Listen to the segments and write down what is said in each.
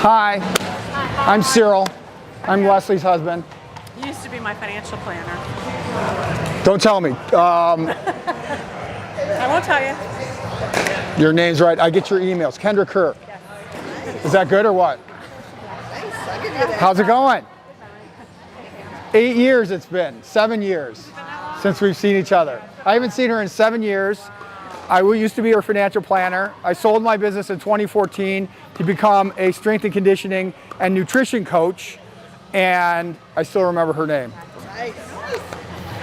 Hi, I'm Cyril. I'm Leslie's husband. You used to be my financial planner. Don't tell me. I won't tell you. Your name's right. I get your emails. Kendra Kerr. Yes. Is that good or what? How's it going? 8 years it's been. 7 years since we've seen each other. I haven't seen her in 7 years. I used to be her financial planner. I sold my business in 2014 to become a strength and conditioning and nutrition coach, and I still remember her name.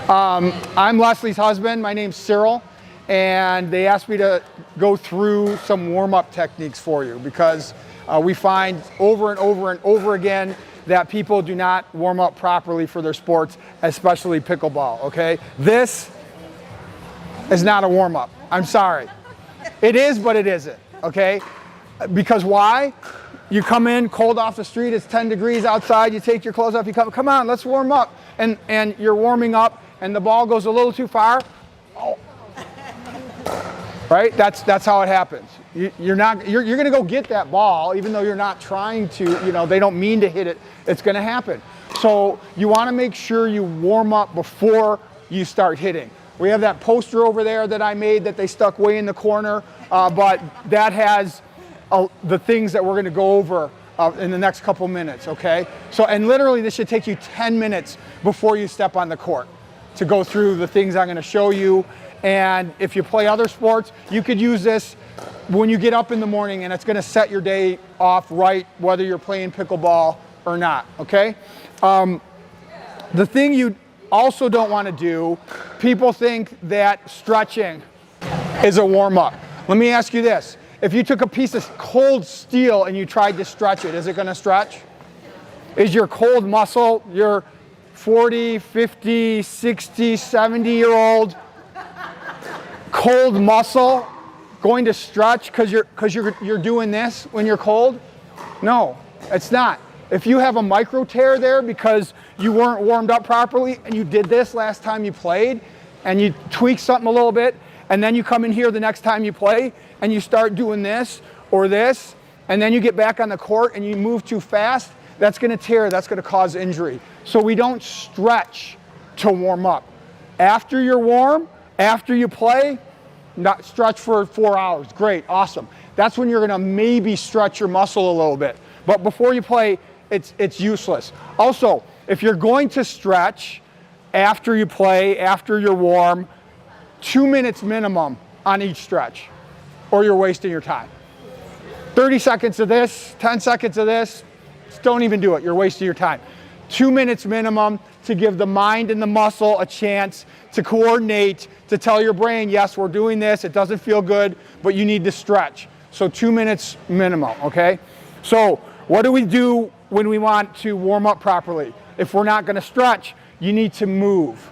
I'm Leslie's husband. My name's Cyril, and they asked me to go through some warm-up techniques for you because we find over and over and over again that people do not warm up properly for their sports, especially pickleball, okay? This is not a warm-up. I'm sorry. It is, but it isn't, okay? Because why? You come in cold off the street, it's 10 degrees outside, you take your clothes off, you come on, let's warm up. And you're warming up and the ball goes a little too far. Oh. Right? That's how it happens. You're gonna go get that ball, even though you're not trying to, you know, they don't mean to hit it, it's gonna happen. So you wanna make sure you warm up before you start hitting. We have that poster over there that I made that they stuck way in the corner, but that has the things that we're gonna go over in the next couple minutes, okay? So, and literally this should take you 10 minutes before you step on the court to go through the things I'm gonna show you. And if you play other sports, you could use this when you get up in the morning, and it's gonna set your day off right, whether you're playing pickleball or not, okay? The thing you also don't wanna do, people think that stretching is a warm-up. Let me ask you this. If you took a piece of cold steel and you tried to stretch it, is it gonna stretch? Is your cold muscle, your 40, 50, 60, 70-year-old cold muscle going to stretch because you're doing this when you're cold? No, it's not. If you have a micro tear there because you weren't warmed up properly and you did this last time you played and you tweak something a little bit and then you come in here the next time you play and you start doing this or this and then you get back on the court and you move too fast, that's gonna tear, that's gonna cause injury. So we don't stretch to warm up. After you're warm, after you play, not stretch for 4 hours, great, awesome. That's when you're gonna maybe stretch your muscle a little bit. But before you play, it's useless. Also, if you're going to stretch after you play, after you're warm, 2 minutes minimum on each stretch, or you're wasting your time. 30 seconds of this, 10 seconds of this, just don't even do it, you're wasting your time. 2 minutes minimum to give the mind and the muscle a chance to coordinate, to tell your brain, yes, we're doing this, it doesn't feel good, but you need to stretch. So 2 minutes minimum, okay? So what do we do when we want to warm up properly? If we're not gonna stretch, you need to move.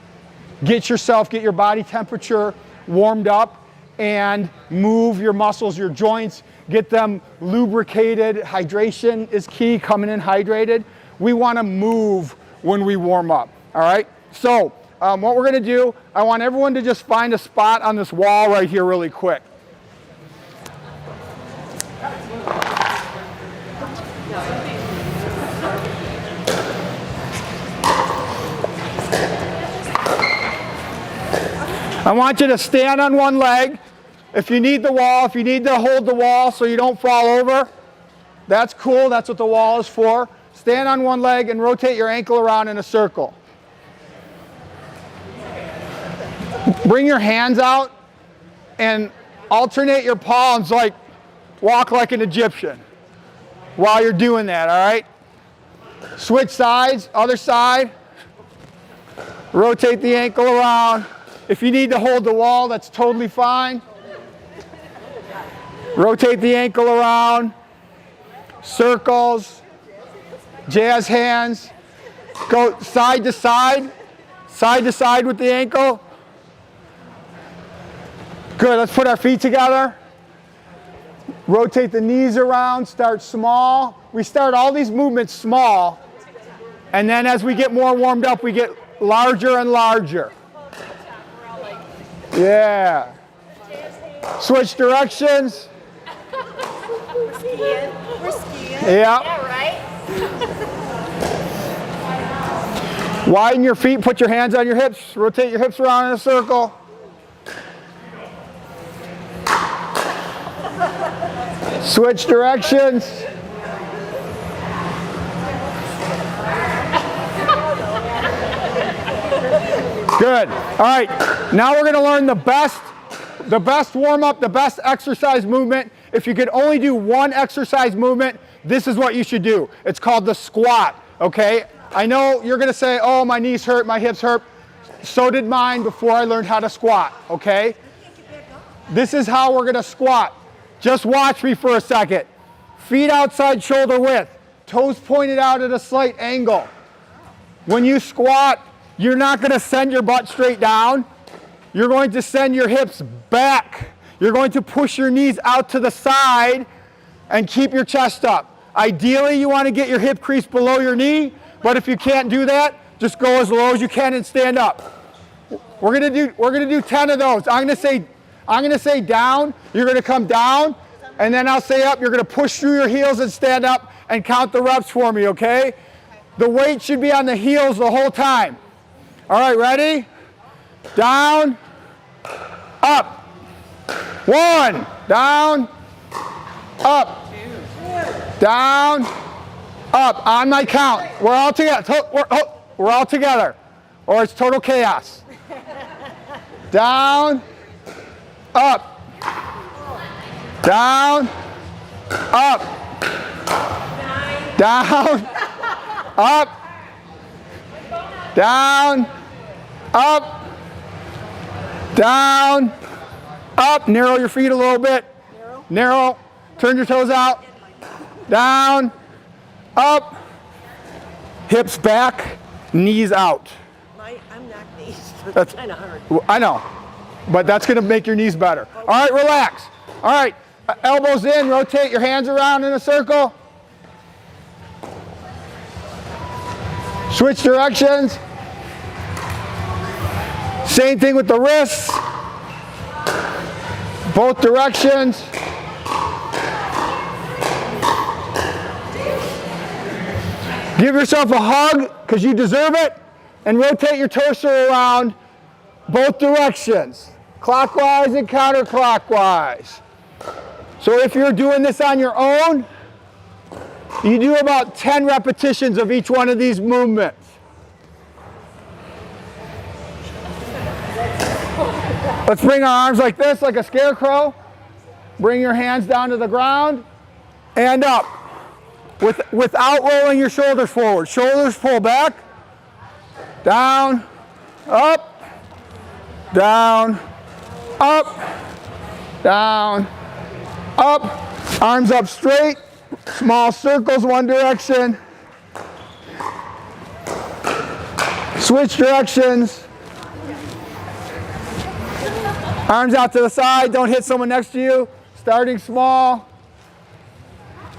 Get your body temperature warmed up and move your muscles, your joints, get them lubricated. Hydration is key, coming in hydrated. We wanna move when we warm up, all right? So what we're gonna do, I want everyone to just find a spot on this wall right here really quick. I want you to stand on one leg. If you need the wall, if you need to hold the wall so you don't fall over, that's cool, that's what the wall is for. Stand on one leg and rotate your ankle around in a circle. Bring your hands out and alternate your palms, like walk like an Egyptian while you're doing that, all right? Switch sides, other side. Rotate the ankle around. If you need to hold the wall, that's totally fine. Rotate the ankle around. Circles. Jazz hands. Go side to side with the ankle. Good, let's put our feet together. Rotate the knees around, start small. We start all these movements small, and then as we get more warmed up, we get larger and larger. Yeah. Switch directions. We're skiing. Yeah. Widen your feet, put your hands on your hips, rotate your hips around in a circle. Switch directions. Good. All right, now we're gonna learn the best warm up, the best exercise movement. If you could only do one exercise movement, this is what you should do. It's called the squat, okay? I know you're gonna say, oh, my knees hurt, my hips hurt. So did mine before I learned how to squat, okay? This is how we're gonna squat. Just watch me for a second. Feet outside shoulder width, toes pointed out at a slight angle. When you squat, you're not gonna send your butt straight down. You're going to send your hips back. You're going to push your knees out to the side and keep your chest up. Ideally, you wanna get your hip crease below your knee, but if you can't do that, just go as low as you can and stand up. We're gonna do 10 of those. I'm gonna say down, you're gonna come down, and then I'll say up, you're gonna push through your heels and stand up and count the reps for me, okay? The weight should be on the heels the whole time. All right, ready? Down, up. 1, down, up. Down, up. On my count. We're all together. We're all together, or it's total chaos. Down, up. Down, up. Down, up. Down, up. Down, up. Narrow your feet a little bit. Narrow. Turn your toes out. Down, up. Hips back, knees out. I'm not knees. That's kind of hard. I know, but that's going to make your knees better. All right, relax. All right, elbows in, rotate your hands around in a circle. Switch directions. Same thing with the wrists. Both directions. Give yourself a hug because you deserve it, and rotate your torso around both directions, clockwise and counterclockwise. So if you're doing this on your own, you do about 10 repetitions of each one of these movements. Let's bring our arms like this, like a scarecrow. Bring your hands down to the ground and up. Without rolling your shoulders forward. Shoulders pull back, down, up, down, up, down, up. Arms up straight, small circles one direction. Switch directions. Arms out to the side, don't hit someone next to you. Starting small.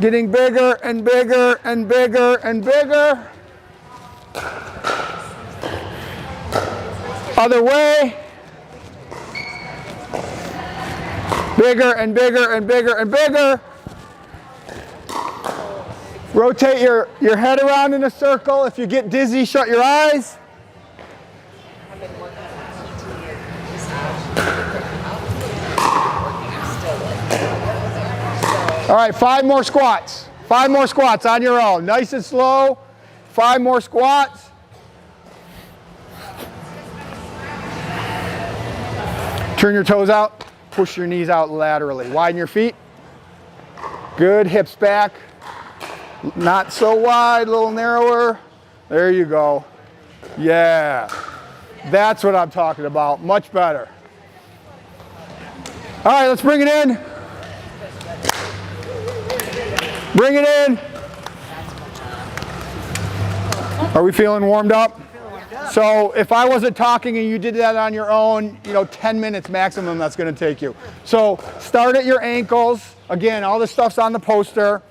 Getting bigger and bigger and bigger and bigger. Other way. Bigger and bigger and bigger and bigger. Rotate your head around in a circle. If you get dizzy, shut your eyes. All right, 5 more squats. 5 more squats on your own. Nice and slow. 5 more squats. Turn your toes out. Push your knees out laterally. Widen your feet. Good, hips back. Not so wide, a little narrower. There you go. Yeah, that's what I'm talking about. Much better. All right, let's bring it in. Bring it in. Are we feeling warmed up? So if I wasn't talking and you did that on your own, 10 minutes maximum that's going to take you. So start at your ankles. Again, all this stuff's on the poster.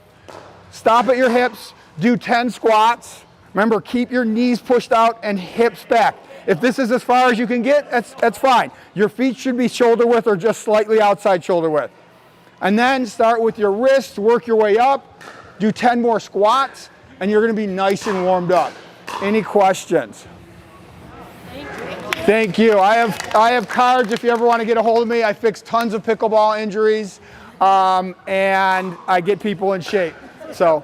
Stop at your hips. Do 10 squats. Remember, keep your knees pushed out and hips back. If this is as far as you can get, that's fine. Your feet should be shoulder width or just slightly outside shoulder width. And then start with your wrists, work your way up, do 10 more squats, and you're gonna be nice and warmed up. Any questions? Thank you. I have cards if you ever want to get a hold of me. I fix tons of pickleball injuries, and I get people in shape. So